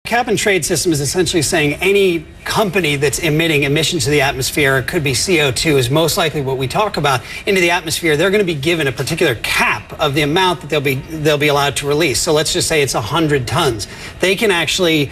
Cap and trade system is essentially saying any company that's emitting emissions to the atmosphere, it could be CO2, is most likely what we talk about, into the atmosphere. They're going to be given a particular cap of the amount that they'll be allowed to release. So let's just say it's 100 tons. They can actually,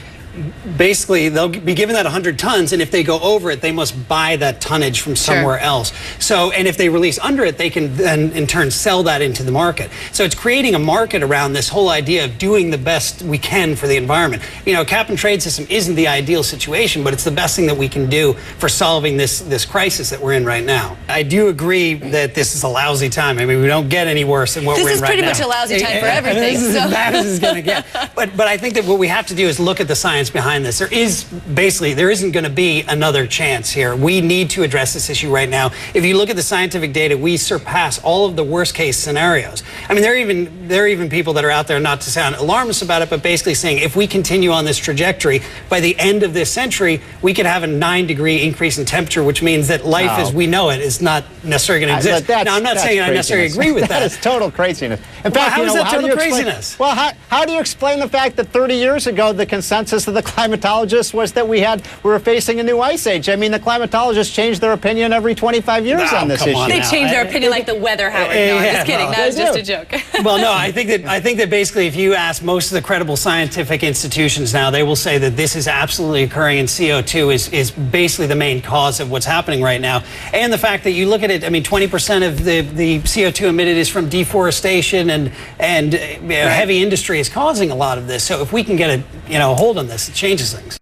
basically, they'll be given that 100 tons, and if they go over it, they must buy that tonnage from somewhere else. So, and if they release under it, they can then in turn sell that into the market. So it's creating a market around this whole idea of doing the best we can for the environment. You know, a cap and trade system isn't the ideal situation, but it's the best thing that we can do for solving this crisis that we're in right now. I do agree that this is a lousy time. I mean, we don't get any worse than what we're in right now. This is pretty much a lousy time for everything. This is as bad as it's going to get. But I think that what we have to do is look at the science behind this. There isn't going to be another chance here. We need to address this issue right now. If you look at the scientific data, we surpass all of the worst case scenarios. I mean, there are even people that are out there, not to sound alarmist about it, but basically saying if we continue on this trajectory, by the end of this century, we could have a 9-degree increase in temperature, which means that life as we know it is not necessarily going to exist. Now, I'm not saying I necessarily agree with that. That is total craziness. In fact, how is that total craziness? Well, how do you explain the fact that 30 years ago, the consensus of the climatologists was that we were facing a new ice age? I mean, the climatologists change their opinion every 25 years on this issue. They change their opinion like the weather, Howard. No, I'm just kidding. That was just a joke. Well, no, I think that basically if you ask most of the credible scientific institutions now, they will say that this is absolutely occurring, and CO2 is basically the main cause of what's happening right now. And the fact that you look at it, I mean, 20% of the CO2 emitted is from deforestation, and heavy industry is causing a lot of this. So if we can get a hold on this, it changes things.